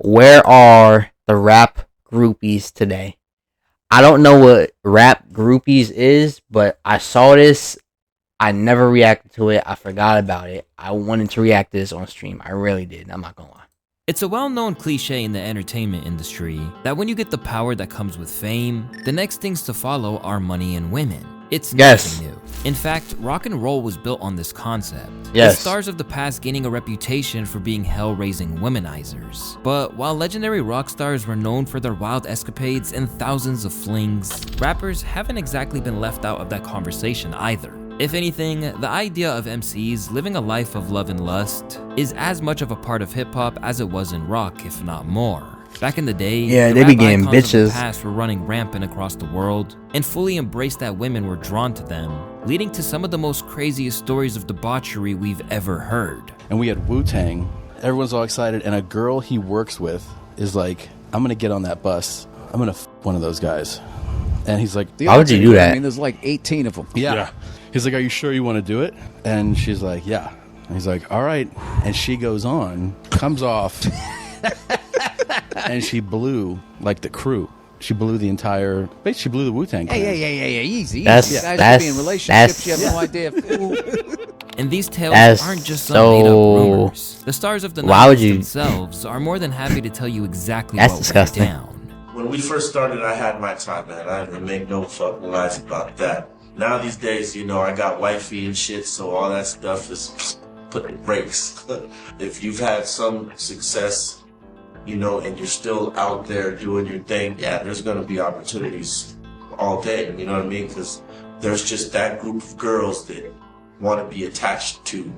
Where are the rap groupies today? I don't know what rap groupies is, but I saw this. I never reacted to it. I forgot about it. I wanted to react to this on stream. I really did. I'm not gonna lie. It's a well-known cliche in the entertainment industry that when you get the power that comes with fame, the next things to follow are money and women. It's nothing new. In fact, rock and roll was built on this concept. Yes. The stars of the past gaining a reputation for being hell-raising womanizers. But while legendary rock stars were known for their wild escapades and thousands of flings, rappers haven't exactly been left out of that conversation either. If anything, the idea of MCs living a life of love and lust is as much of a part of hip-hop as it was in rock, if not more. Back in the day, they be getting icons bitches. of the past were running rampant across the world and fully embraced that women were drawn to them, leading to some of the most craziest stories of debauchery we've ever heard. And we had Wu-Tang. Everyone's all excited, and a girl he works with is like, I'm gonna get on that bus. I'm gonna one of those guys. And he's like, why would you do that? I mean, there's like 18 of them. Yeah. He's like, are you sure you want to do it? And she's like, yeah. And he's like, all right. And she goes on, comes off, and she blew, like, the crew. She blew the entire, basically, she blew the Wu-Tang clan. Hey, easy. That's- You guys that's- could be in relationships. You have that's- no idea. Fool. And these tales That's aren't just some so- made-up rumors. The stars of the Why would 90s you- themselves are more than happy to tell you exactly That's what disgusting. went down. When we first started, I had my time, man. I didn't make no fucking lies about that. Now these days, you know, I got wifey and shit, so all that stuff is putting brakes. If you've had some success, you know, and you're still out there doing your thing, yeah, there's gonna be opportunities all day, you know what I mean? Because there's just that group of girls that want to be attached to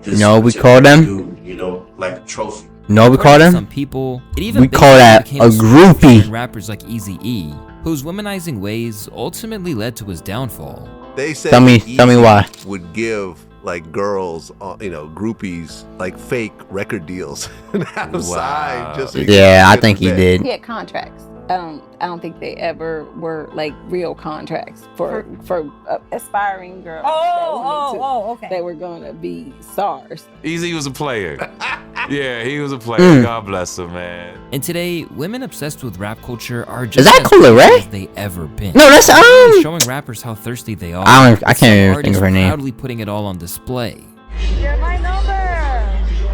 this. You know what we particular call them? dude, you know, like a trophy. No, we call According to them. Some people, it even We call basically that became a sport groupie. in rappers like Eazy-E, whose womanizing ways ultimately led to his downfall. They said Tell me Eazy why. would give like girls, groupies, like fake record deals and have them sign just so he Yeah, could I get think the he bag. did. He had contracts. I don't think they ever were like real contracts for aspiring girls. Okay. They were gonna be stars. Easy was a player. Yeah, he was a player. God bless him, man. And today, women obsessed with rap culture are just that as Cool crazy Ray? as they ever been. No, that's showing rappers how thirsty they are. I with can't some even think artists of her name. Proudly putting it all on display. You're my number.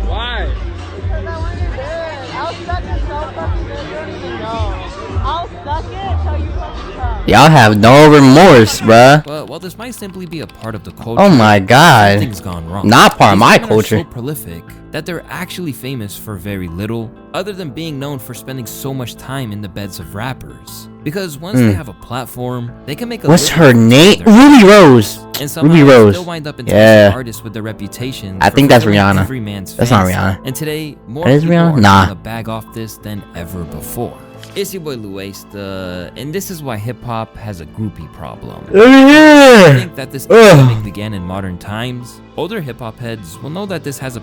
Why? Because I want your bed. I'll suck it so fucking good. You don't even know. I'll suck it till you fucking come. Y'all have no remorse, bruh. But while this might simply be a part of the culture, Oh my god. something's gone wrong. Not part of These my women culture. Are so prolific that they're actually famous for very little, other than being known for spending so much time in the beds of rappers. Because once they have a platform, they can make a What's living her from name? their Ruby Rose. and somehow Ruby Rose. still wind up in Yeah. artists with their reputation. I for think that's fulfilling Rihanna. Every man's That's not fancy. Rihanna. And today, more That is people Rihanna? are Nah. getting a bag off this than ever before. It's your boy Louaista, and this is why hip-hop has a groupie problem. I think that this epidemic began in modern times. Older hip-hop heads will know that this has a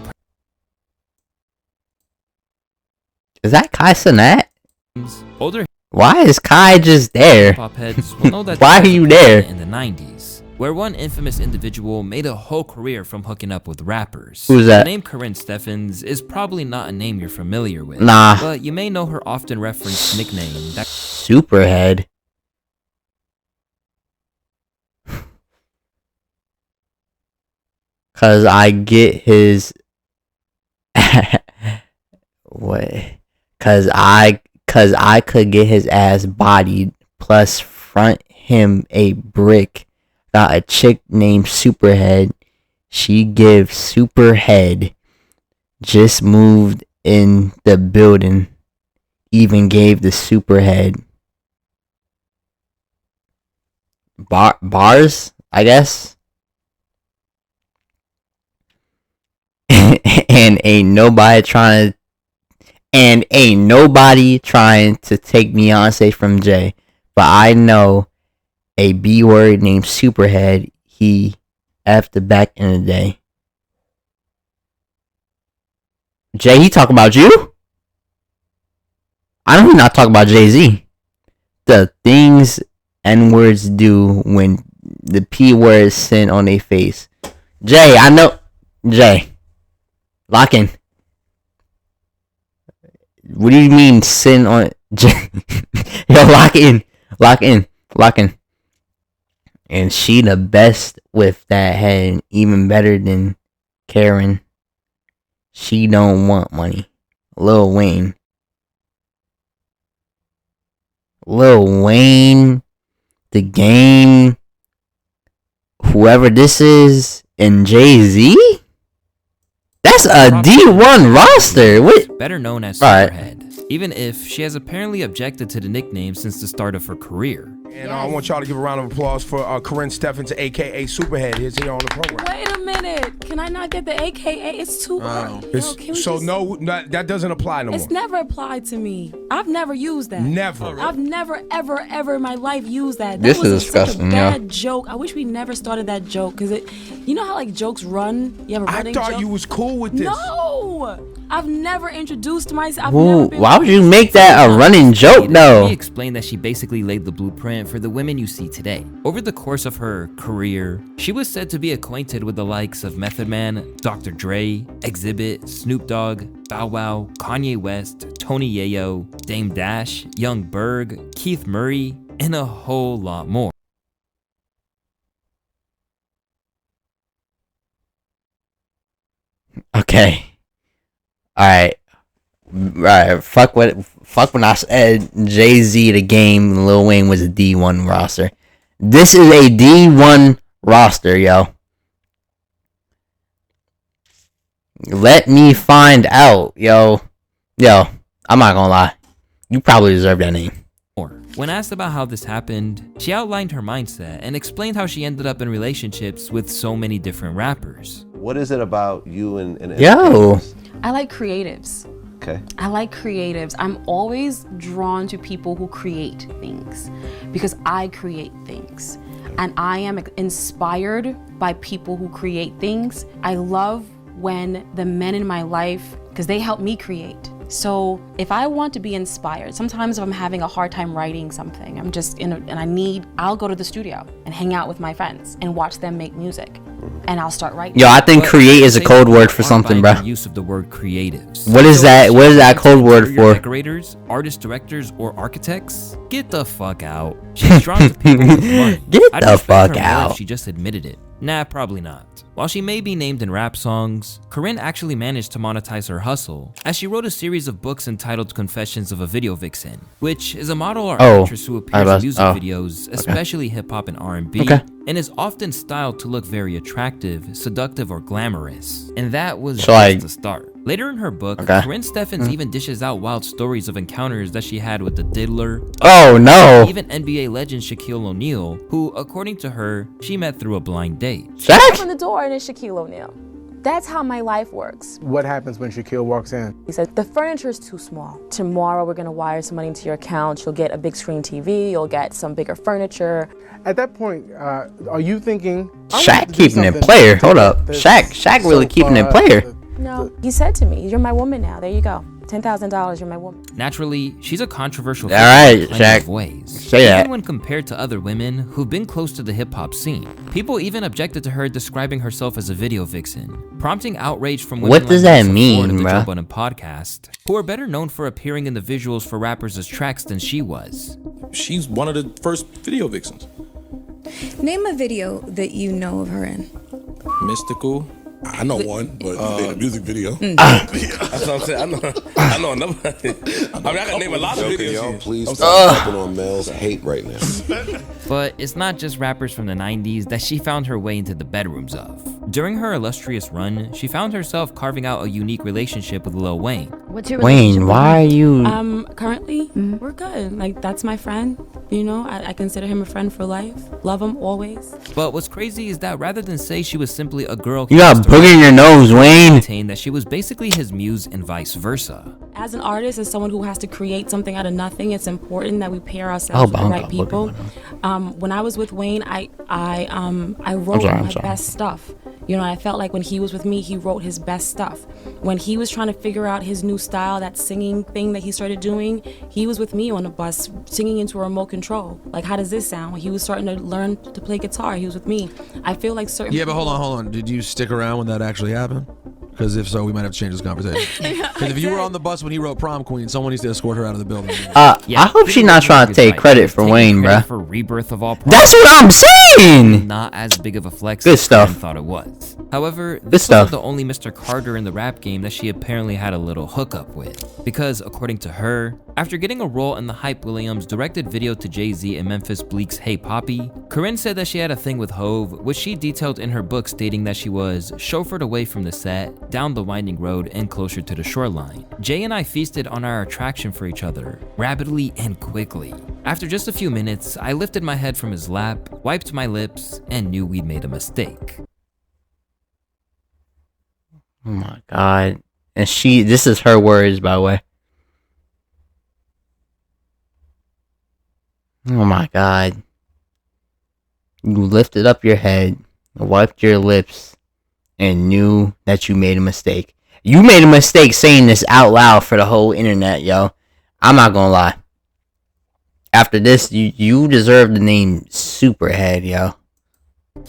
Is that Kai Cenat? older Why is Kai just there? hip-hop heads will know that Why this are has a you there? precedent in the 90s, where one infamous individual made a whole career from hooking up with rappers. Who's that? The name Corinne Steffens is probably not a name you're familiar with. Nah. But you may know her often referenced nickname that Superhead. Cause I get his what? Cause I could get his ass bodied plus front him a brick. Got a chick named Superhead. She gives Superhead. Just moved in the building. Even gave the Superhead bars, I guess. and ain't nobody trying to take Beyonce from Jay. But I know a B word named Superhead. He effed back in the day. Jay, he talking about you? I know he not talking about Jay-Z. The things N-words do when the P word is sent on their face. Jay, I know. Jay. Lock in. What do you mean sin on? Yo, lock in. And she the best with that head, even better than Karen. She don't want money. Lil Wayne, The Game, whoever this is, and Jay-Z? That's a D1 roster. What? Better known as Right. Superhead, even if she has apparently objected to the nickname since the start of her career. And I want y'all to give a round of applause for Corinne Steffens, aka Superhead. Here's here on the program. Wait a minute. Can I not get the AKA? It's too early. That doesn't apply no more. It's never applied to me. I've never used that. Never. I've never, ever in my life used that. This That was is disgusting, such a yeah. bad joke. I wish we never started that joke because you know how like jokes run. You have a I running thought joke? you was cool with this. No, I've never introduced myself. I've Whoa, never been why would you make that a running joke She though? explained that she basically laid the blueprint for the women you see today. Over the course of her career, she was said to be acquainted with the likes of Method Man, Dr. Dre, Exhibit, Snoop Dogg, Bow Wow, Kanye West, Tony Yayo, Dame Dash, Young Berg, Keith Murray, and a whole lot more. Okay. Alright. Fuck when I said Jay-Z The Game and Lil Wayne was a D1 roster. This is a D1 roster, yo. Let me find out, yo. Yo, I'm not gonna lie. You probably deserve that name. When asked about how this happened, she outlined her mindset and explained how she ended up in relationships with so many different rappers. What is it about you and Yo. I like creatives. Okay. I like creatives. I'm always drawn to people who create things because I create things. And I am inspired by people who create things. I love when the men in my life, because they help me create. So if I want to be inspired, sometimes if I'm having a hard time writing something, I'll go to the studio and hang out with my friends and watch them make music. And I'll start writing. Yo, I think create is a code word for something, bro. Use of the word creatives. What is that? What is that code word for? Decorators, artists, directors, or architects? Get the fuck out. She's drawn to people with money. Get I'd the respect fuck her more out. if she just admitted it. Nah, probably not. While she may be named in rap songs, Corinne actually managed to monetize her hustle, as she wrote a series of books entitled Confessions of a Video Vixen, which is a model or actress who appears in music videos, especially hip-hop and R&B, and is often styled to look very attractive, seductive, or glamorous. And that was just the start. Later in her book, Corinne Steffens even dishes out wild stories of encounters that she had with the Diddler, even NBA legend Shaquille O'Neal, who, according to her, she met through a blind date. Open the door and it's Shaquille O'Neal. That's how my life works. What happens when Shaquille walks in? He said, the furniture is too small. Tomorrow we're gonna wire some money into your account. You'll get a big screen TV, you'll get some bigger furniture. At that point, are you thinking... Shaq keeping it player. Hold up. Shaq really keeping it player. No, he said to me, you're my woman now. There you go. $10,000, you're my woman. Naturally, she's a controversial figure in plenty Shaq. of ways. Say that. Even when compared to other women who've been close to the hip-hop scene. People even objected to her describing herself as a video vixen, prompting outrage from women What does that Lisa mean, Ford of the bruh? Joe Budden podcast, who are better known for appearing in the visuals for rappers as tracks than she was. She's one of the first video vixens. Name a video that you know of her in. Mystical. I know one, but you made a music video. That's what I'm saying. I know another. I can name a lot of videos. Can y'all please stop stepping on Mel's hate right now? But it's not just rappers from the 90s that she found her way into the bedrooms of. During her illustrious run, she found herself carving out a unique relationship with Lil Wayne. What's your Wayne, why are you... Currently, we're good. Like, that's my friend. You know, I consider him a friend for life. Love him always. But what's crazy is that rather than say she was simply a girl... You got boogie in your nose, Wayne. ...that she was basically his muse and vice versa. As an artist, as someone who has to create something out of nothing, it's important that we pair ourselves with the right people. When I was with Wayne, I wrote my best stuff. You know, I felt like when he was with me, he wrote his best stuff. When he was trying to figure out his new style, that singing thing that he started doing, he was with me on the bus singing into a remote control. Like, how does this sound? When he was starting to learn to play guitar, he was with me. I feel like certain Yeah, but hold on. Did you stick around when that actually happened? Because if so, we might have to change this conversation. Because if you were on the bus when he wrote Prom Queen, someone needs to escort her out of the building. I hope she's not trying to take credit for Wayne, bro. For Rebirth of all That's what I'm saying. Not as big of a flex Good as stuff. Karen thought it was. However, Good this stuff. wasn't the only Mr. Carter in the rap game that she apparently had a little hookup with. Because according to her, after getting a role in the Hype Williams directed video to Jay-Z and Memphis Bleek's Hey Poppy, Corinne said that she had a thing with Hove, which she detailed in her book, stating that she was chauffeured away from the set, down the winding road, and closer to the shoreline. Jay and I feasted on our attraction for each other, rapidly and quickly. After just a few minutes, I lifted my head from his lap, wiped my lips, and knew we'd made a mistake. Oh my God. And this is her words, by the way. Oh my God. You lifted up your head, wiped your lips, and knew that you made a mistake. You made a mistake saying this out loud for the whole internet, yo. I'm not gonna lie. After this, you deserve the name Superhead, yo.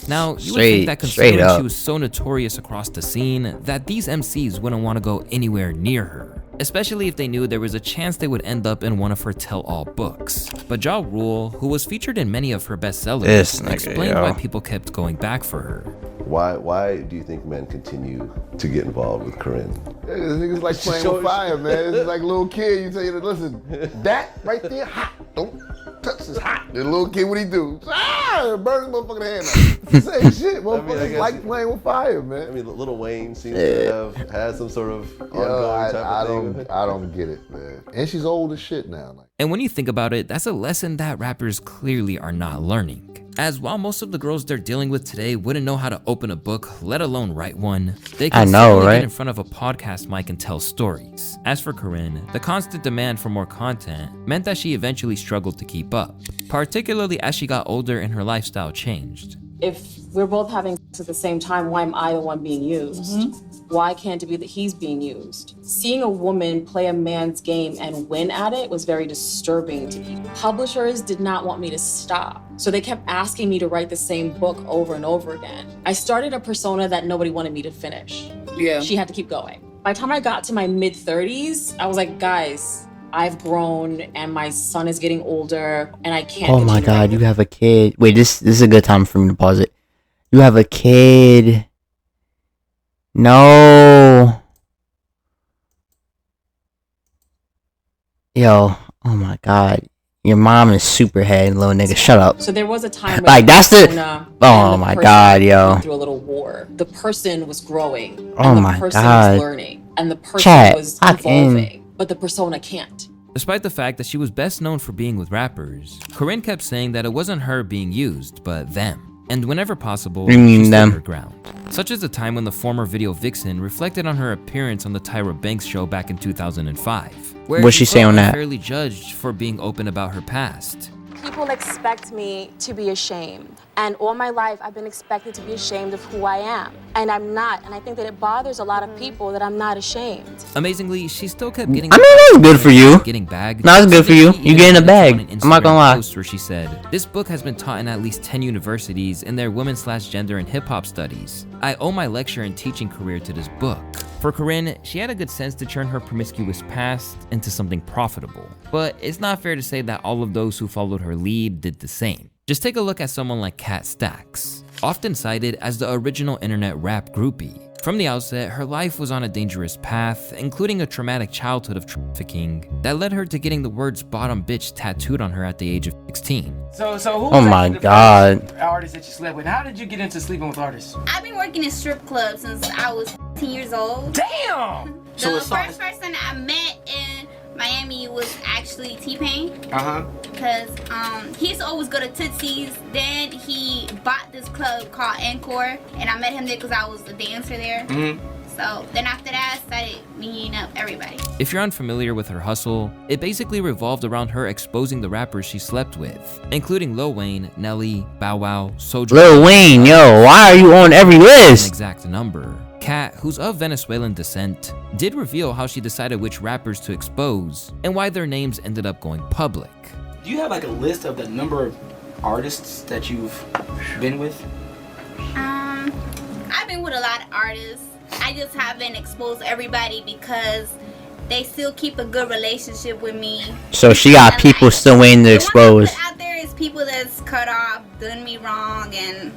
Now, you would think that considering she was so notorious across the scene, that these MCs wouldn't want to go anywhere near her, especially if they knew there was a chance they would end up in one of her tell-all books. But Ja Rule, who was featured in many of her bestsellers, explained why people kept going back for her. Why do you think men continue to get involved with Corinne? This nigga's like playing with fire, man. It's like a little kid. You tell you to listen, that right there, hot. Don't touch this hot. The little kid, what he do? Burn his motherfucking hand out. It's the same shit. Motherfuckers like playing with fire, man. I mean, Lil Wayne seems to have had some sort of ongoing type of thing. I don't get it, man. And she's old as shit now. And when you think about it, that's a lesson that rappers clearly are not learning. As while most of the girls they're dealing with today wouldn't know how to open a book, let alone write one, they can certainly get in front of a podcast mic and tell stories. As for Corinne, the constant demand for more content meant that she eventually struggled to keep up, particularly as she got older and her lifestyle changed. If we're both having sex at the same time, why am I the one being used? Why can't it be that he's being used? Seeing a woman play a man's game and win at it was very disturbing to me. Publishers did not want me to stop, so they kept asking me to write the same book over and over again. I started a persona that nobody wanted me to finish. Yeah. She had to keep going. By the time I got to my mid-30s, I was like, guys, I've grown and my son is getting older and I can't. Oh my God, you have a kid. Wait, this is a good time for me to pause it. You have a kid. No. Yo, oh my God. Your mom is Superhead, little nigga. Shut up. So there was a time like that's the. Oh my God, yo. Through a little war. The person was growing. Oh and my the person God. was learning. And the person was evolving. But the persona can't. Despite the fact that she was best known for being with rappers, Corinne kept saying that it wasn't her being used, but them. And whenever possible, she stood her ground. Such as the time when the former video vixen reflected on her appearance on the Tyra Banks show back in 2005. Where What'd she say on that? Unfairly judged for being open about her past. People expect me to be ashamed. And all my life, I've been expected to be ashamed of who I am. And I'm not. And I think that it bothers a lot of people that I'm not ashamed. Amazingly, she still kept getting. I mean, that's good for you. Getting bagged. No, that's good for you. You getting a bag. I'm not gonna lie. Where she said, "This book has been taught in at least 10 universities in their women/gender and hip hop studies. I owe my lecture and teaching career to this book." For Corinne, she had a good sense to turn her promiscuous past into something profitable. But it's not fair to say that all of those who followed her lead did the same. Just take a look at someone like Kat Stacks, often cited as the original internet rap groupie. From the outset, her life was on a dangerous path, including a traumatic childhood of trafficking that led her to getting the words bottom bitch tattooed on her at the age of 16. So who oh my God. Artist that you slept with? How did you get into sleeping with artists? I've been working in strip clubs since I was 10 years old. Damn! The first person I met in Miami was actually T-Pain. Because he used to always go to Tootsie's. Then he bought this club called Encore, and I met him there because I was a dancer there. So then after that, I started meeting up everybody. If you're unfamiliar with her hustle, it basically revolved around her exposing the rappers she slept with, including Lil Wayne, Nelly, Bow Wow, Soulja. Lil Wayne, yo, why are you on every list? An exact number. Kat, who's of Venezuelan descent, did reveal how she decided which rappers to expose and why their names ended up going public. Do you have like a list of the number of artists that you've been with? I've been with a lot of artists. I just haven't exposed everybody because they still keep a good relationship with me. So she got people still waiting to expose. Out there is people that's cut off, done me wrong, and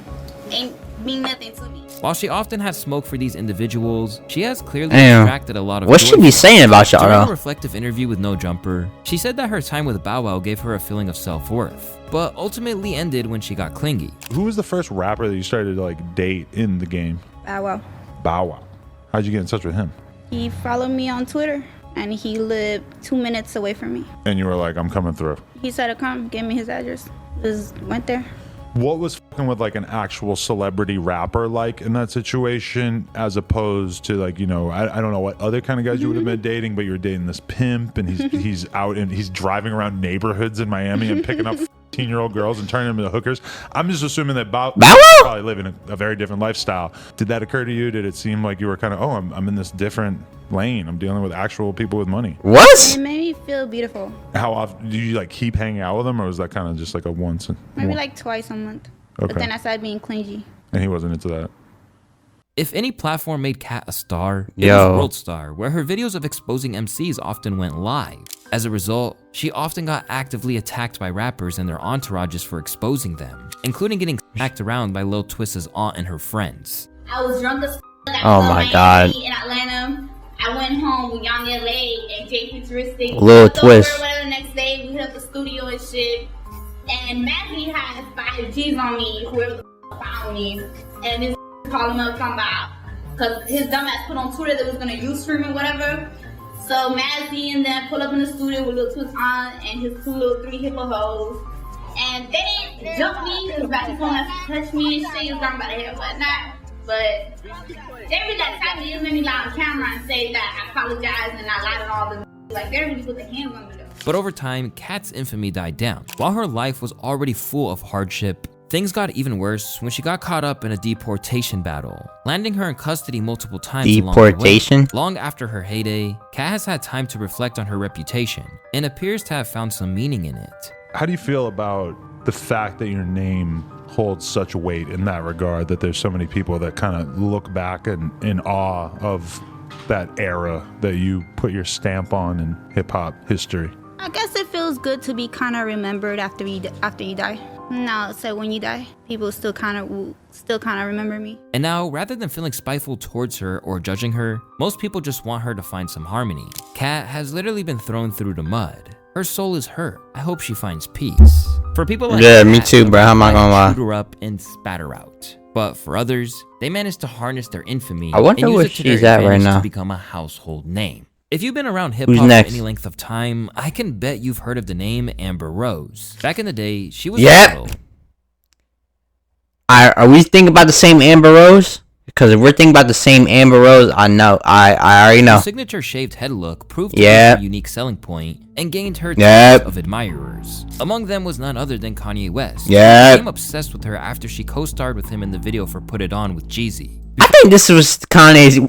ain't mean nothing to me. While she often has smoke for these individuals, she has clearly Damn. extracted a lot of What joy she be from saying it. about y'all, During a though? reflective interview with No Jumper, she said that her time with Bow Wow gave her a feeling of self-worth, but ultimately ended when she got clingy. Who was the first rapper that you started to like date in the game? Bow Wow. Bow Wow. How'd you get in touch with him? He followed me on Twitter, and he lived 2 minutes away from me. And you were like, I'm coming through. He said to come, gave me his address. Just went there. What was fucking with like an actual celebrity rapper like in that situation, as opposed to like, you know, I don't know what other kind of guys you would have been dating, but you were dating this pimp and he's out and he's driving around neighborhoods in Miami and picking up 15-year-old girls and turning them into hookers. I'm just assuming that Bow Wow probably living a very different lifestyle. Did that occur to you? Did it seem like you were kind of, I'm in this different lane. I'm dealing with actual people with money. It made me feel beautiful. How often do you like keep hanging out with them, or was that kind of just like a once? Maybe like twice a month. Okay. But then I started being clingy. And he wasn't into that. If any platform made Kat a star, it Yo. was World Star, where her videos of exposing MCs often went live. As a result, she often got actively attacked by rappers and their entourages for exposing them, including getting smacked around by Lil Twist's aunt and her friends. I was drunk as Oh my God. in Atlanta. I went home with Young LA and Jay Futuristic. Lil Twist. Whatever, the next day we hit up the studio and shit. And Maggie had 5 G's on me, whoever the found me. And this called him up talking about, because his dumbass put on Twitter that was going to use stream and whatever. So Mazzy and then pull up in the studio with Lil Twist on and his 2 little 3 hippo hoes. And they didn't jump me because Ratchet's gonna touch me and shit. He was talking about it and whatnot. But they really like attacked me. It made me lie on camera and say that I apologize and I lied on all the like they really put their hands on me though. But over time, Kat's infamy died down. While her life was already full of hardship, things got even worse when she got caught up in a deportation battle, landing her in custody multiple times Deportation? along the way. Long after her heyday, Kat has had time to reflect on her reputation and appears to have found some meaning in it. How do you feel about the fact that your name holds such weight in that regard, that there's so many people that kind of look back and in awe of that era that you put your stamp on in hip-hop history? I guess it feels good to be kind of remembered after you die. No, so when you die, people still kind of remember me. And now, rather than feeling spiteful towards her or judging her, most people just want her to find some harmony. Kat has literally been thrown through the mud. Her soul is hurt. I hope she finds peace. For people like Yeah, Kat, me too, bro. I'm not gonna lie. shoot her up and spat her out. But for others, they manage to harness their infamy I wonder and use where it to their she's at right advantage now. to become a household name. If you've been around hip Who's hop for next? any length of time, I can bet you've heard of the name Amber Rose. Back in the day, she was Yep. viral. Are we thinking about the same Amber Rose? Because if we're thinking about the same Amber Rose, I know. I already know. Her signature shaved head look proved to Yep. be her unique selling point and gained her Yep. tons of admirers. Among them was none other than Kanye West. Yep. He became obsessed with her after she co-starred with him in the video for Put It On with Jeezy. I think this was Kanye's.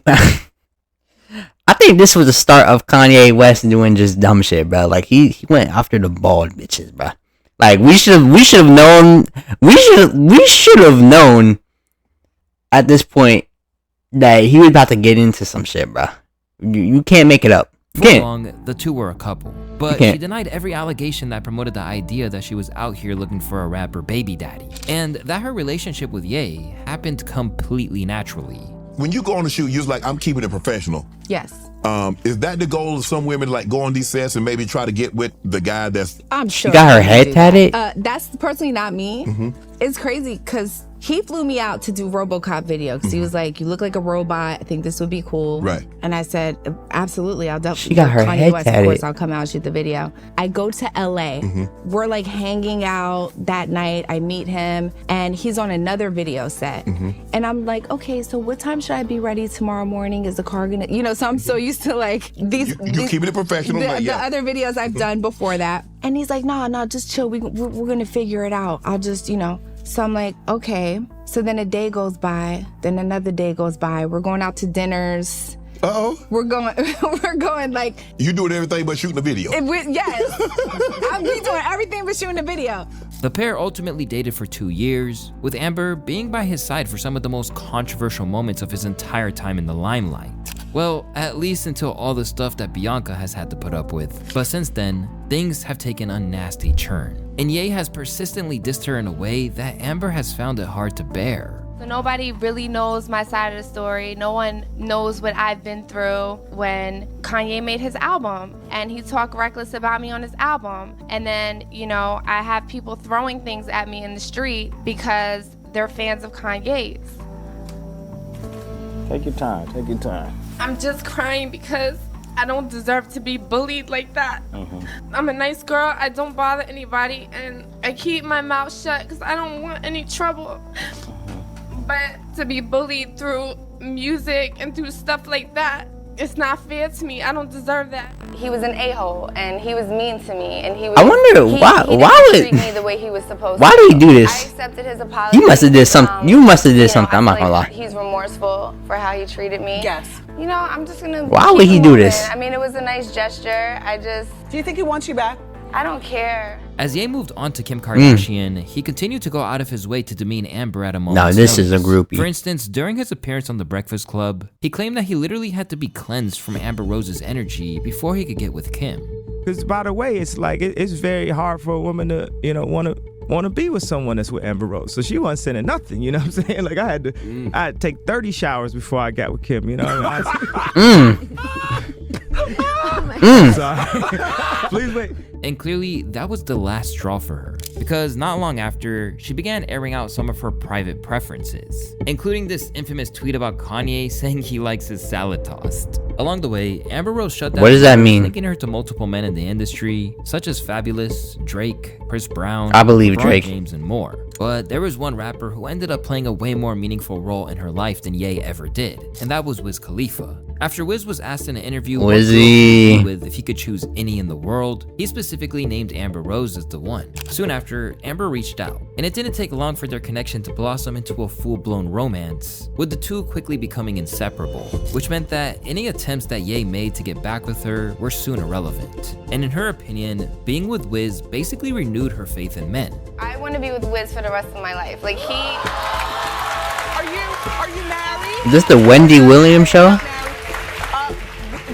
I think this was the start of Kanye West doing just dumb shit, bro. Like he went after the bald bitches, bro. Like we should have known at this point that he was about to get into some shit, bro. You can't make it up. You For can't. long, the two were a couple, but can't. she denied every allegation that promoted the idea that she was out here looking for a rapper baby daddy, and that her relationship with Ye happened completely naturally. When you go on the shoot, you're like, I'm keeping it professional. Yes. Is that the goal of some women, like go on these sets and maybe try to get with the guy that's... I'm sure. got her he head do that. tatted? That's personally not me. Mm-hmm. It's crazy because he flew me out to do RoboCop video because he was like, "You look like a robot. I think this would be cool." Right. And I said, "Absolutely, I'll definitely." She got her Kanye head West, tatted. Of course, I'll come out and shoot the video. I go to LA. We're like hanging out that night. I meet him, and he's on another video set. And I'm like, "Okay, so what time should I be ready tomorrow morning? Is the car gonna?" You know, so I'm so used to like these. You keeping it professional, The, like, yeah. the other videos I've done before that. And he's like, nah, just chill. We're gonna figure it out. I'll just, you know. So I'm like, okay. So then a day goes by, then another day goes by. We're going out to dinners. We're going like. You doing everything but shooting a video. Yes. I'm doing everything but shooting a video. The pair ultimately dated for 2 years, with Amber being by his side for some of the most controversial moments of his entire time in the limelight. Well, at least until all the stuff that Bianca has had to put up with. But since then, things have taken a nasty turn. And Ye has persistently dissed her in a way that Amber has found it hard to bear. So nobody really knows my side of the story. No one knows what I've been through when Kanye made his album and he talked reckless about me on his album. And then, you know, I have people throwing things at me in the street because they're fans of Kanye's. Take your time, take your time. I'm just crying because I don't deserve to be bullied like that. I'm a nice girl, I don't bother anybody, and I keep my mouth shut because I don't want any trouble. But to be bullied through music and through stuff like that, it's not fair to me. I don't deserve that. He was an a-hole, and he was mean to me, and he was. I wonder why treat me the way he was supposed why to. did he do this? I accepted his apology. You must have did something. You must have did something. I'm not gonna lie. He's remorseful for how he treated me. Yes. You know, I'm just gonna. Why keep would he it do moving. this? I mean, it was a nice gesture. I just. Do you think he wants you back? I don't care. As Ye moved on to Kim Kardashian, he continued to go out of his way to demean Amber at a moment. No, this is a groupie. For instance, during his appearance on The Breakfast Club, he claimed that he literally had to be cleansed from Amber Rose's energy before he could get with Kim. Because by the way, it's like it's very hard for a woman to, you know, want to be with someone that's with Amber Rose. So she wasn't sending nothing, you know what I'm saying? Like I had to take 30 showers before I got with Kim, you know. Sorry. Please wait. And clearly, that was the last straw for her, because not long after, she began airing out some of her private preferences, including this infamous tweet about Kanye saying he likes his salad tossed. Along the way, Amber Rose shut down. What does that mean? Linking her to multiple men in the industry, such as Fabulous, Drake, Chris Brown, I believe LeBron Drake. James, and more. But there was one rapper who ended up playing a way more meaningful role in her life than Ye ever did, and that was Wiz Khalifa. After Wiz was asked in an interview what girl Wizzy. he would be with if he could choose any in the world, he specifically named Amber Rose as the one. Soon after, Amber reached out, and it didn't take long for their connection to blossom into a full-blown romance, with the two quickly becoming inseparable, which meant that any attempts that Ye made to get back with her were soon irrelevant. And in her opinion, being with Wiz basically renewed her faith in men. I want to be with Wiz for the rest of my life. Like he. Are you married? Is this the Wendy Williams show?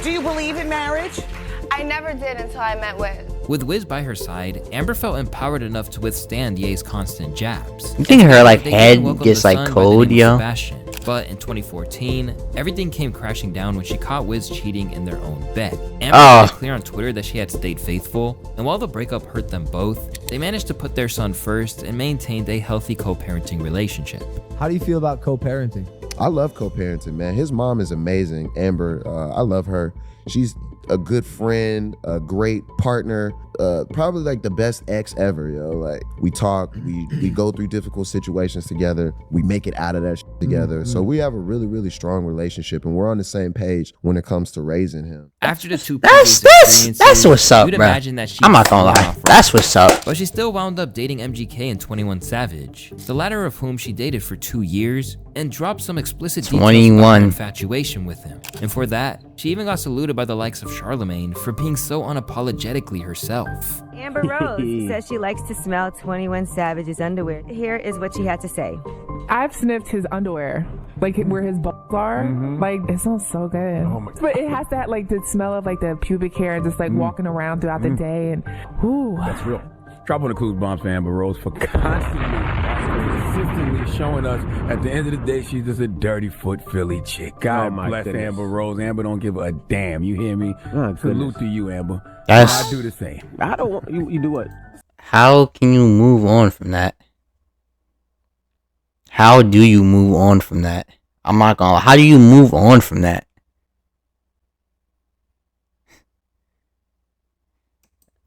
Do you believe in marriage? I never did until I met Wiz. With Wiz by her side, Amber felt empowered enough to withstand Ye's constant jabs. You think her like They head even welcomed gets a like son by the cold, name of yo? Sebastian. But in 2014, everything came crashing down when she caught Wiz cheating in their own bed. Amber made it clear on Twitter that she had stayed faithful, and while the breakup hurt them both, they managed to put their son first and maintained a healthy co-parenting relationship. How do you feel about co-parenting? I love co-parenting, man. His mom is amazing, Amber. I love her. She's a good friend, a great partner, probably like the best ex ever, yo. Like we talk, we go through difficult situations together, we make it out of that shit together. So we have a really, really strong relationship, and we're on the same page when it comes to raising him. After the two That's what's up, you'd bro. imagine that she'd I'm not gonna fallen lie. off right That's what's up. But she still wound up dating MGK and 21 Savage, the latter of whom she dated for 2 years and dropped some explicit details about 21. her infatuation with him. And for that, she even got saluted by the likes of Charlemagne for being so unapologetically herself. Amber Rose says she likes to smell 21 Savage's underwear. Here is what she had to say. I've sniffed his underwear, like where his balls are. Like it smells so good. But it has that like the smell of like the pubic hair, just like walking around throughout the day, and ooh. That's real. Drop on the clues bombs for Amber Rose for consistently showing us at the end of the day she's just a dirty foot Philly chick. God bless Amber Rose. Amber don't give a damn. You hear me? Salute to you, Amber. That's- I do the same. I don't want you do what? How can you move on from that? How do you move on from that? I'm not gonna lie. How do you move on from that?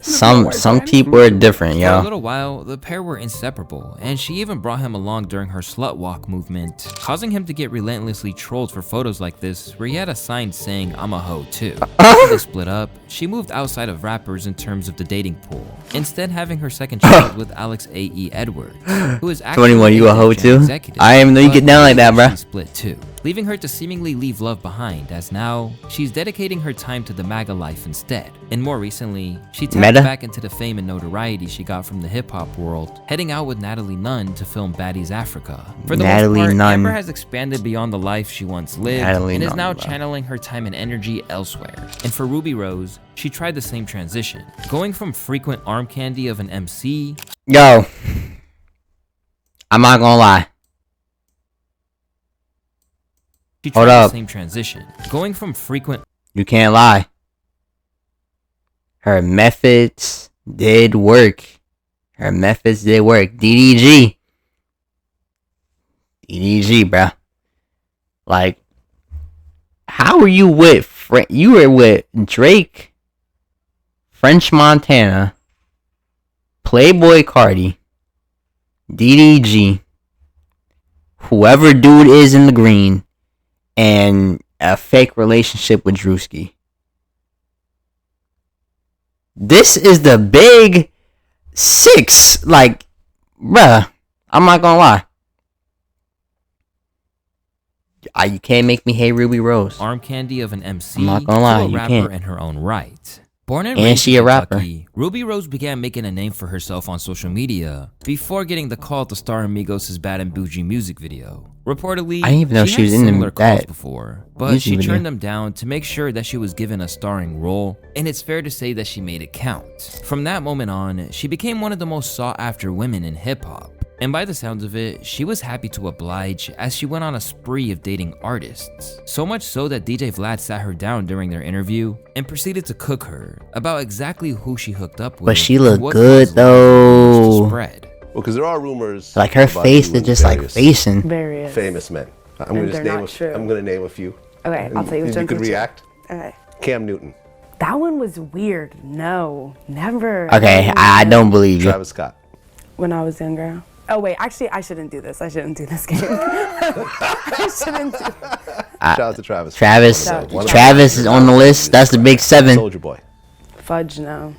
Some people are different, For a yo. little while, the pair were inseparable, and she even brought him along during her slut walk movement, causing him to get relentlessly trolled for photos like this, where he had a sign saying, "I'm a hoe too." After they split up, she moved outside of rappers in terms of the dating pool, instead having her second child with Alex A.E. Edwards, who is actually 21, you a hoe too? I didn't even know you get down like that, bruh. Split too. leaving her to seemingly leave love behind, as now she's dedicating her time to the MAGA life instead. And more recently, she tapped back into the fame and notoriety she got from the hip-hop world, heading out with Natalie Nunn to film Baddies Africa. For the most part, Amber has expanded beyond the life she once lived and is now channeling her time and energy elsewhere. And for Ruby Rose, she tried the same transition, going from frequent arm candy of an MC. Yo, I'm not gonna lie. She tried the same transition, going from frequent. You can't lie. Her methods did work. Her methods did work. DDG, bruh. Like, how were you with? You were with Drake, French Montana, Playboy Cardi, DDG, whoever dude is in the green, and a fake relationship with Drewski. This is the big six. Like, bruh, I'm not gonna lie. You can't make me hate Ruby Rose. Arm candy of an MC, I'm not gonna lie, to a you rapper can't. in her own right. Born and And raised she in a rapper. Kentucky, Ruby Rose began making a name for herself on social media before getting the call to star in Migos' Bad and Bougie music video. Reportedly, I didn't even know she was had in similar calls that before, but music she video. turned them down to make sure that she was given a starring role, and it's fair to say that she made it count. From that moment on, she became one of the most sought after women in hip-hop. And by the sounds of it, she was happy to oblige as she went on a spree of dating artists. So much so that DJ Vlad sat her down during their interview and proceeded to cook her about exactly who she hooked up with. But she and looked what good caused rumors to though. spread. Well, because there are rumors. Like her about face you is and just like various facing. Various. famous men. I'm And gonna just they're name not true. I'm gonna name a few. Okay, I'll tell you which You ones could are true. react. Okay. Cam Newton. That one was weird. No, never. Okay, I don't believe you. Travis Scott. When I was younger. Oh wait, actually, I shouldn't do this. I shouldn't do this game. I shouldn't do. Shout out to Travis. Travis is on the list. That's the big seven. Soldier Boy. Fudge, no.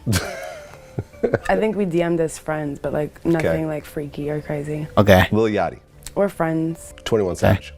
I think we DM'd as friends, but like nothing like freaky or crazy. Okay. Lil Yachty. We're friends. 21 Savage.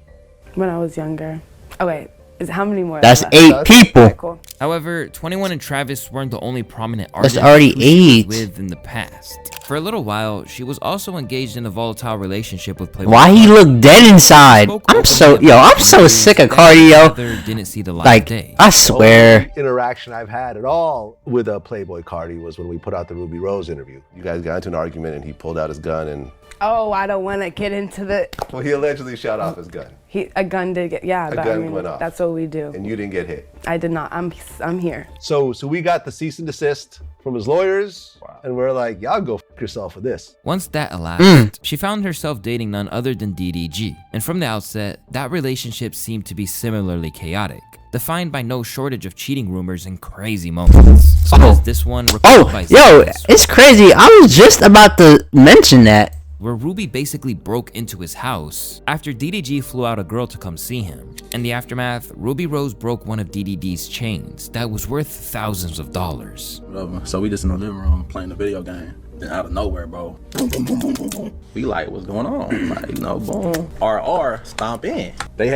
When I was younger. Oh wait, how many more? That's are 8 left? people. Okay, cool. However, 21 and Travis weren't the only prominent That's artists already who she 8. was with in the past. For a little while, she was also engaged in a volatile relationship with Playboy. Why he look dead inside? I'm so sick of cardio. Didn't see the light Like, of day. I swear. The only interaction I've had at all with a Playboy Cardi was when we put out the Ruby Rose interview. You guys got into an argument and he pulled out his gun and. Oh, I don't want to get into the. Well, he allegedly shot off his gun. A gun did get. Yeah, A but gun I mean, went off. that's what we do. And you didn't get hit. I did not. I'm here. So we got the cease and desist from his lawyers, and we're like, y'all go f yourself for this. Once that elapsed, she found herself dating none other than DDG. And from the outset, that relationship seemed to be similarly chaotic, defined by no shortage of cheating rumors and crazy moments. Such as this one recorded by It's crazy. I was just about to mention that. Where Ruby basically broke into his house after DDG flew out a girl to come see him. In the aftermath, Ruby Rose broke one of DDD's chains that was worth thousands of dollars. Whatever. So we just in the living room playing the video game. Then out of nowhere, bro, boom, boom, boom, boom, boom, boom. We like, what's going on? Like, boom. RR, stomp in. They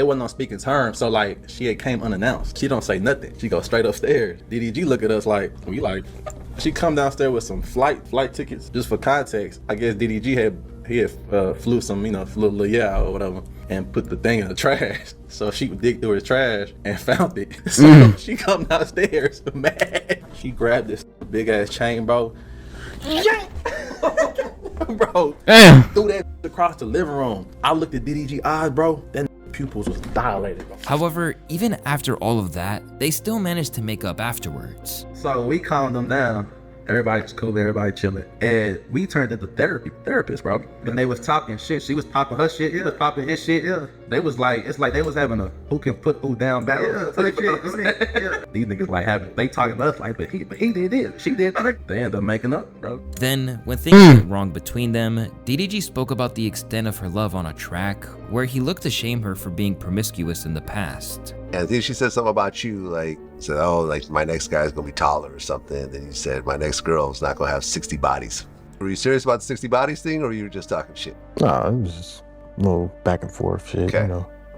wasn't on speaking terms, so like, she had came unannounced. She don't say nothing. She goes straight upstairs. DDG look at us like, we like, she come downstairs with some flight tickets. Just for context, I guess DDG had flew some, flew yeah or whatever, and put the thing in the trash. So she would dig through his trash and found it. So she come downstairs mad. She grabbed this big ass chain, bro. Bro, threw that across the living room. I looked at DDG eyes, bro. That pupils was dilated, bro. However, even after all of that, they still managed to make up afterwards. So we calmed them down. Everybody's cool, everybody chilling. And we turned into therapists, bro. When they was talking shit, she was popping her shit, he was popping his shit, yeah. They was like, it's like they was having a who can put who down battle. Yeah. These niggas like they talking to us like, but he did it, she did it. They ended up making up, bro. Then, when things went wrong between them, DDG spoke about the extent of her love on a track where he looked to shame her for being promiscuous in the past. And then she said something about you, like, said, oh, like my next guy's gonna be taller or something. And then you said, my next girl's not gonna have 60 bodies. Were you serious about the 60 bodies thing, or were you just talking shit? No, it was just a little back and forth shit, Okay.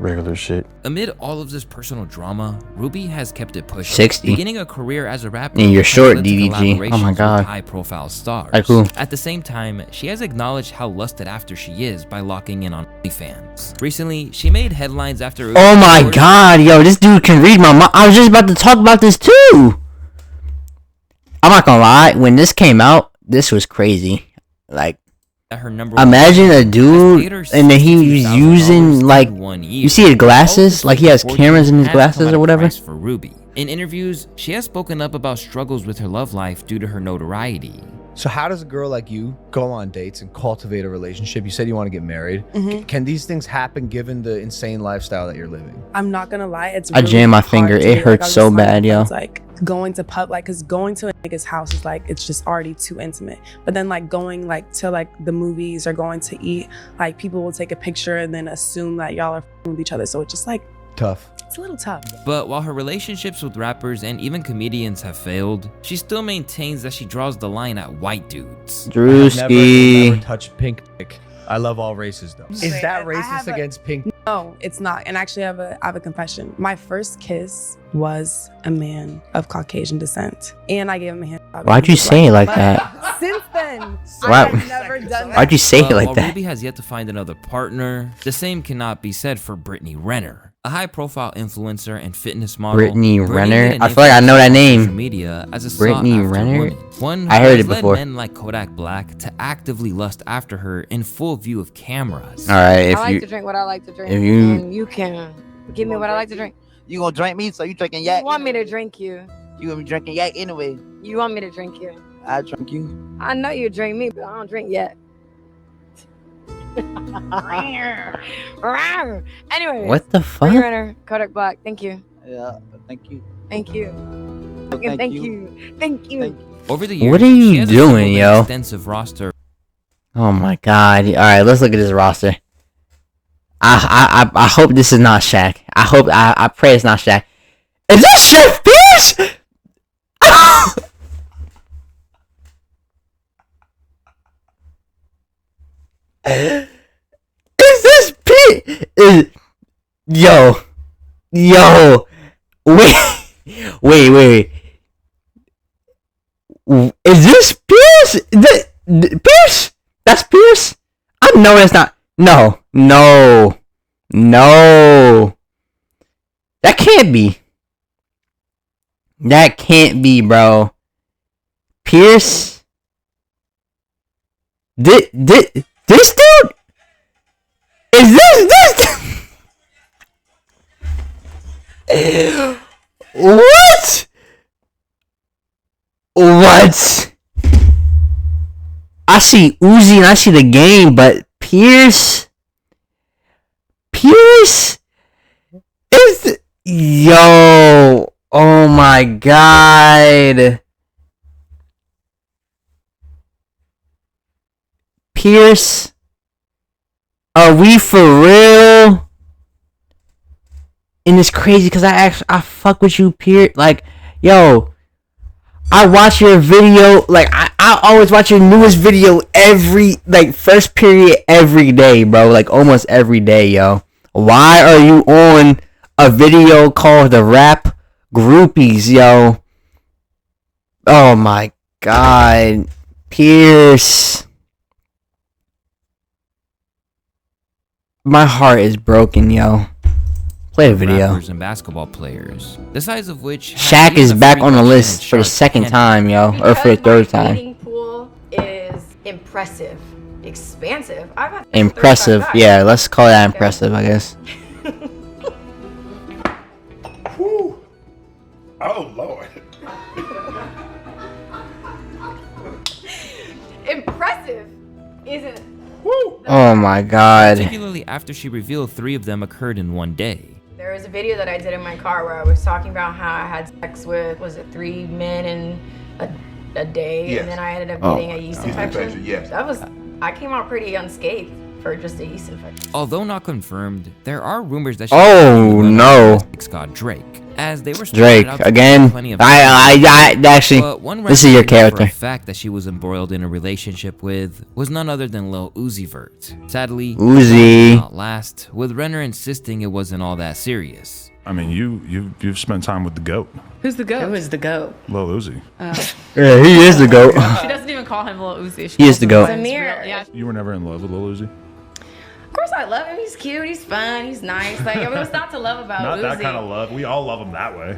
regular shit. Amid all of this personal drama, Ruby has kept it pushing. 60. Beginning a career as a rapper. And you're has short, led to DDG. Oh my collaborations god. with high-profile stars. Alright, cool. At the same time, she has acknowledged how lusted after she is by locking in on OnlyFans. Recently, she made headlines after. Oh my god, yo, this dude can read my mind. I was just about to talk about this too. I'm not gonna lie, when this came out, this was crazy. Like, imagine a dude and then he was using like, you see his glasses, like he has cameras in his glasses or whatever. For Ruby. In interviews, she has spoken up about struggles with her love life due to her notoriety. So how does a girl like you go on dates and cultivate a relationship? You said you want to get married. Can these things happen given the insane lifestyle that you're living? I'm not gonna lie, it's I jammed my finger. It hurts so bad, yo. It's like going to pub, like, cause going to a nigga's house is like, it's just already too intimate. But then like going like to like the movies or going to eat, like people will take a picture and then assume that y'all are f***ing with each other. So it's just like tough. It's a little tough. But while her relationships with rappers and even comedians have failed, she still maintains that she draws the line at white dudes. Drewski. Never touched pink dick. I love all races though. Is that racist against pink? No, it's not. And actually, I have a confession. My first kiss was a man of Caucasian descent, and I gave him a hand. Why'd you say it like that? Since then, Why- I've never done that. Why'd you say it like while that? Ruby has yet to find another partner, the same cannot be said for Brittany Renner, a high-profile influencer and fitness model. Brittany Renner? made an I feel like I know that influence on name. social media as a Brittany sought-after Renner? woman. One I who heard has it led before. men like Kodak Black to actively lust after her in full view of cameras. All right, I if like you to drink what I like to drink. if you- and you can give me what I like to drink. You gonna drink me, so you drinking yak? You want me to drink you? You gonna be drinking yak anyway. You want me to drink you? I drink you. I know you drink me, but I don't drink yet. Anyway. What the fuck? Brittany Renner, Kodak Black. Thank you. Yeah, thank you. Thank you. Thank Thank you. you. Thank you. Over the years, What are she you has doing, assembled an yo? extensive roster. Oh my god. All right, let's look at this roster. I hope this is not Shaq. I pray it's not Shaq. Is this Chef Pierce? Is this Pierce? Yo, wait. Is this Pierce? Pierce? That's Pierce? I know it's not. No. That can't be. That can't be, bro. Pierce? This dude? Is this? What? I see Uzi and I see the game, but Pierce is yo. Oh my god. Pierce, are we for real? And it's crazy because I fuck with you, Pierce. Like, yo, I watch your video. Like, I always watch your newest video every, like, first period every day, bro. Like, almost every day, yo. Why are you on a video called the Rap Groupies, yo? Oh my god, Pierce. My heart is broken, yo. Play the video. Rappers and basketball players, the size of which Shaq is back on the list for the second time, yo, or for the third time. Dating pool is impressive, expansive. I've had Impressive, yeah. Let's call that impressive, I guess. Oh Lord. Impressive isn't. Oh my god. Particularly after she revealed 3 of them occurred in one day. There was a video that I did in my car where I was talking about how I had sex with, was it 3 men in a day, Yes. and then I ended up Oh. getting a yeast Yeast infection. infection, yes. That was, I came out pretty unscathed. for just a yeast infection. Although not confirmed, there are rumors that she Oh no. God Drake, as they were Drake out to again. plenty of I actually. But one This is your rapper we know for character. a fact that she was embroiled in a relationship with was none other than Lil Uzi Vert. Sadly, Uzi. did not last, with Renner insisting it wasn't all that serious. I mean, you've spent time with the GOAT, Who's the goat? Who is the goat? Lil Uzi. Yeah, he is the GOAT. She doesn't even call him Lil Uzi. She He is calls the him GOAT. by his Samir. real- Yeah. You were never in love with Lil Uzi? Of course I love him. He's cute. He's fun. He's nice. Like, I mean, what's not to love about Not Uzi? that kind of love. We all love him that way.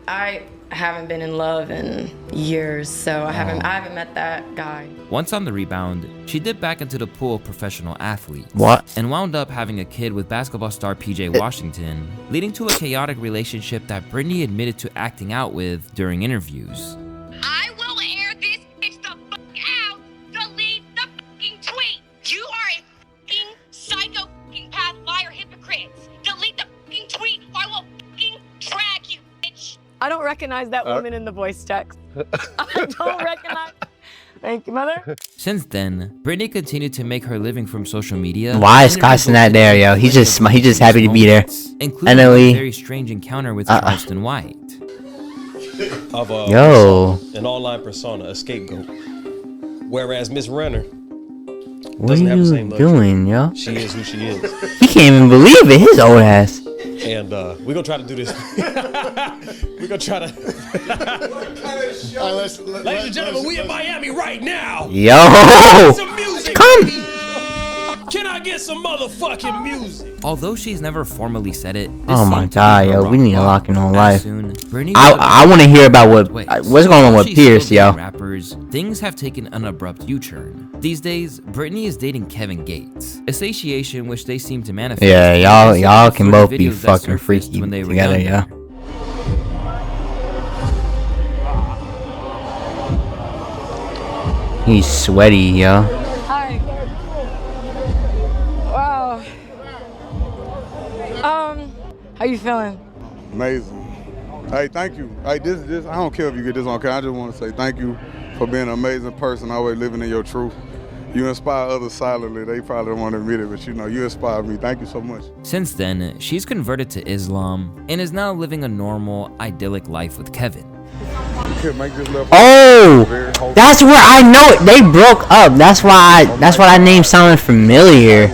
I haven't been in love in years, so I haven't met that guy. Once on the rebound, she dipped back into the pool of professional athletes. What? And wound up having a kid with basketball star PJ Washington, leading to a chaotic relationship that Britney admitted to acting out with during interviews. I will air this bitch the fuck out. Delete the fucking tweet. You are a fucking psycho fucking path liar hypocrite. Delete the fucking tweet or I will fucking drag you, bitch. I don't recognize that woman in the voice text. I don't recognize. Thank you, mother. Since then, Britney continued to make her living from social media. Why is Carson not there, yo? He's just happy to be there. Including a very strange encounter with Charleston White. Of Yo. an online persona, a scapegoat. Whereas Miss Renner What doesn't are have the you same luxury. doing, yo? She is who she is. He can't even believe it. His old ass. And we're gonna try to do this. We're gonna try to. Ladies and gentlemen, we in Miami right now. Yo. Some music. Come. Can I get some motherfucking music? Although she's never formally said it, this Oh my seemed to god, be her yo, we rock need to bottom. lock in on As life. soon, Britney I want to hear about what's going on with She's Pierce, still yo. dating rappers, things have taken an abrupt U-turn. These days, Britney is dating Kevin Gates, a satiation which they seem to manifest. Yeah, y'all can through the both be videos that fucking surfaced freaky when they were together, younger. yeah. He's sweaty, yo. Hi. Wow. How you feeling? Amazing. Hey, thank you. Hey, this I don't care if you get this on camera. I just want to say thank you for being an amazing person, always living in your truth. You inspire others silently. They probably don't want to admit it, but you know, you inspire me. Thank you so much. Since then, she's converted to Islam and is now living a normal, idyllic life with Kevin. Oh, that's where I know it. They broke up. That's why I named something familiar.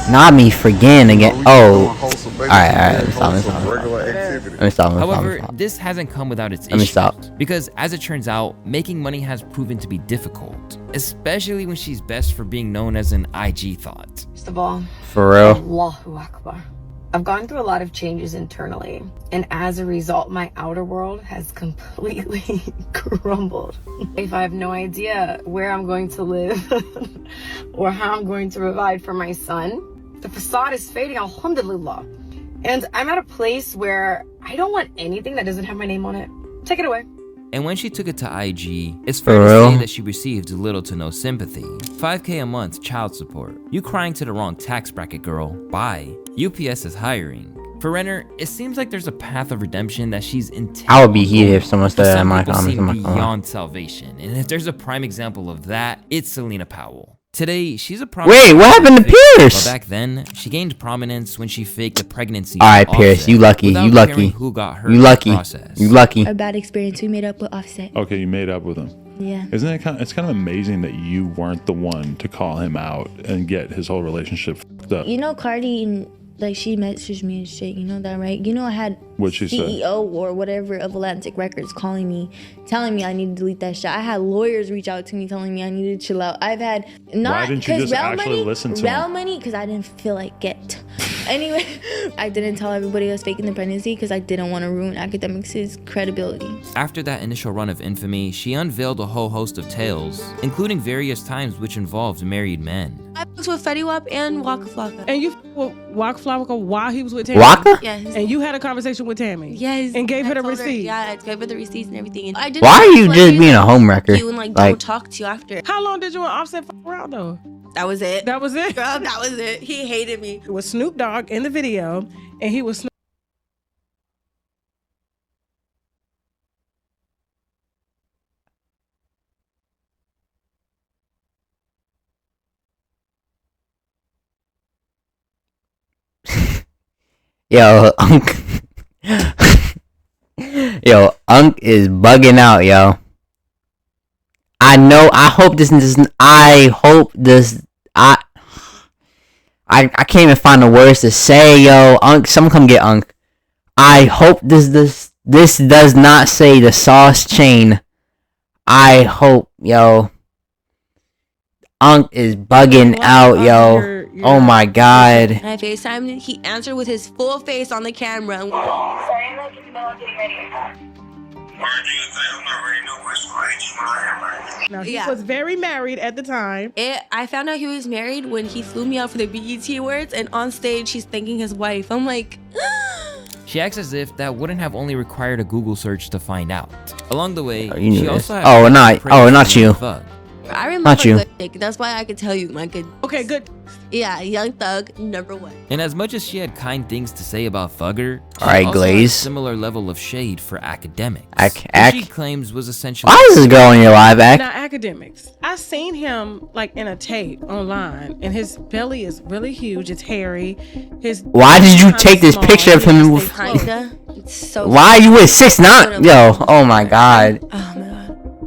Not me forgetting again. Oh, all right. Let me stop. However, this hasn't come without its issues. Let me stop. Because as it turns out, making money has proven to be difficult, especially when she's best for being known as an IG thought. First of all, For real. Allahu Akbar. I've gone through a lot of changes internally, and as a result, my outer world has completely crumbled. If I have no idea where I'm going to live or how I'm going to provide for my son, the facade is fading, alhamdulillah. And I'm at a place where I don't want anything that doesn't have my name on it. Take it away. And when she took it to IG, it's fair For to real? say that she received little to no sympathy. $5K a month child support. You crying to the wrong tax bracket, girl. Bye. UPS is hiring. For Renner, it seems like there's a path of redemption that she's intent I would be on heated if going. someone said But that in some my people comments. seem I'm not gonna lie. beyond salvation. And if there's a prime example of that, it's Selena Powell. Today, she's a Wait, what happened to Pierce? But back then, she gained prominence when she faked a pregnancy. All right, with Pierce, Offset you lucky. without You lucky. caring who got hurt You in the lucky. process. You lucky. A bad experience we made up with Offset. Okay, you made up with him. Yeah. Isn't it it's kind of amazing that you weren't the one to call him out and get his whole relationship fucked up? You know, Cardi, like, she messaged me and shit. You know that, right? You know, I had What'd she say? CEO or whatever of Atlantic Records calling me, telling me I need to delete that shit. I had lawyers reach out to me telling me I needed to chill out. I've had not Why didn't you because just Rel actually money, listen to Rel him? money, because I didn't feel like it. Anyway, I didn't tell everybody I was faking the pregnancy because I didn't want to ruin Academics' credibility. After that initial run of infamy, she unveiled a whole host of tales, including various times which involved married men. I was with Fetty Wap and Waka Flocka. And you with Waka Flocka while he was with Tammy? Waka? Yes. And you had a conversation with Tammy? Yes. And gave her the told her- receipt? Yeah, I gave her the receipts and everything. And I didn't Why are you like just you being a homewrecker? You and like Like- don't talk to you after. How long did you and Offset fuck around though? That was it. That was it? Girl, that was it. He hated me. It was Snoop Dogg in the video, and he was Yo, yo, Unk is bugging out, yo. I know. I hope this. I hope this. I can't even find the words to say, yo. Unk, someone come get Unk. I hope this does not say the sauce chain. I hope, yo. Unk is bugging out, yo. Oh my god. I FaceTimed. He answered with his full face on the camera. Now, he was very married at the time. I found out he was married when he flew me out for the BET Awards, and on stage he's thanking his wife. I'm like, She acts as if that wouldn't have only required a Google search to find out. Along the way, you knew she this. also had Not you. I remember Not you. Good Dick. That's why I could tell you my good. Okay, good. Yeah, Young Thug, #1. And as much as she had kind things to say about Thugger, she Alright, also had a Glaze. similar level of shade for academics. Ac- She claims was essentially. Why is this girl in your live act? Now, academics. I seen him like in a tape online, and his belly is really huge. It's hairy. Why did you take this picture of him with? Kinda. It's so. Why are you with 6ix9ine? Yo, oh my god. Oh my god.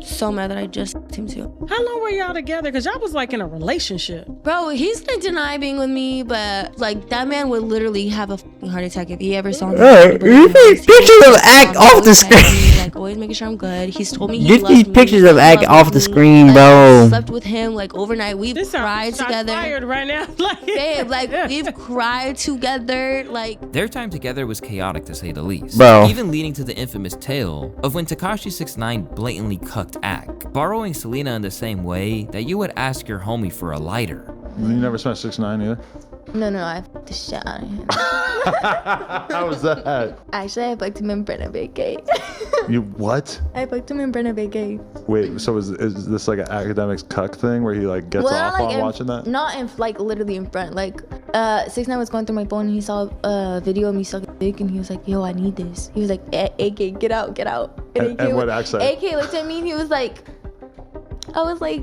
So mad that I just him too. How long were y'all together? Because y'all was like in a relationship. Bro, he's gonna deny being with me, but like that man would literally have a fucking heart attack if he ever saw me. You take pictures of act off the screen. Like always making sure I'm good. He's told me he Get loves these me, pictures of he act loves off the me. screen, Like, bro. I slept with him like overnight. We've cried together. Fired right now. Babe, like we've cried together. Like Their time together was chaotic to say the least. Bro. Even leading to the infamous tale of when Tekashi 6ix9ine blatantly cucked Ack, borrowing Selena in the same way that you would ask your homie for a lighter. You never spent 6ix9ine either? No, I fucked the shit out of him. How was that? Actually, I fucked him in Brenna Gay. You what? I fucked him in Brenna Gay. Wait, so is this like an academics cuck thing where he like gets off on watching that? Not in like literally in front. Like 6ix9ine was going through my phone and he saw a video of me sucking dick and he was like, "Yo, I need this." He was like, "AK, get out." And what accent? AK looked at me and he was like, I was like.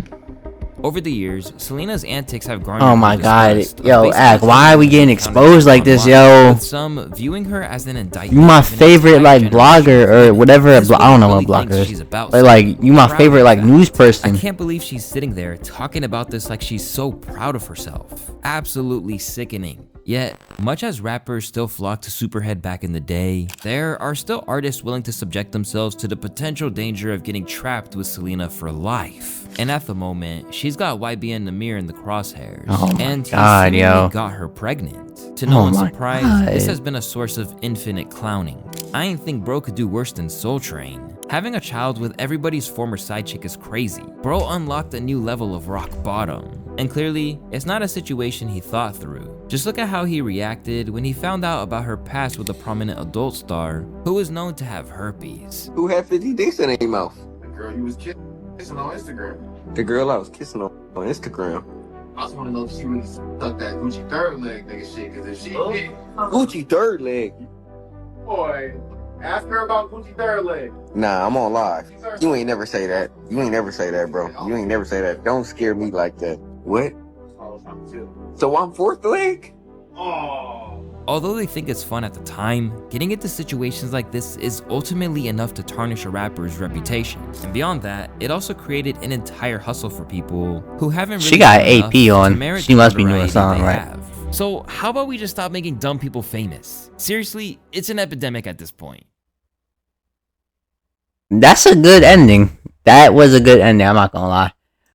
Over the years, Selena's antics have garnered. Oh my god, disgust, yo, basically Ack, why are we getting exposed like this, yo? with some viewing her as an indictment. You my of an favorite entire like blogger or whatever. I don't know what blogger she's is. about, But like, you my proud favorite of like that. news person. I can't believe she's sitting there talking about this like she's so proud of herself. Absolutely sickening. Yet, much as rappers still flocked to Superhead back in the day, there are still artists willing to subject themselves to the potential danger of getting trapped with Selena for life. And at the moment, she's got YBN Namir in the crosshairs. Oh my and he God, seemingly yo. got her pregnant. To no Oh one's my surprise, God. this has been a source of infinite clowning. I ain't think bro could do worse than Soul Train. Having a child with everybody's former side chick is crazy. Bro unlocked a new level of rock bottom. And clearly, it's not a situation he thought through. Just look at how he reacted when he found out about her past with a prominent adult star who is known to have herpes. Who had 50 dicks in their mouth? The girl you was kissing on Instagram. The girl I was kissing on Instagram. I just want to know if she really stuck that Gucci third leg nigga shit. Because if she did, Gucci third leg. boy, ask her about Gucci third leg. Nah, I'm on live. You ain't never say that. You ain't never say that, bro. You ain't never say that. Don't scare me like that. What? So I'm fourth leg? Although they think it's fun at the time, getting into situations like this is ultimately enough to tarnish a rapper's reputation. And beyond that, it also created an entire hustle for people who haven't really She got done enough AP to on. merit She the must be doing a notoriety song, they right? have. So how about we just stop making dumb people famous? Seriously, it's an epidemic at this point. That's a good ending. That was a good ending. I'm not gonna lie.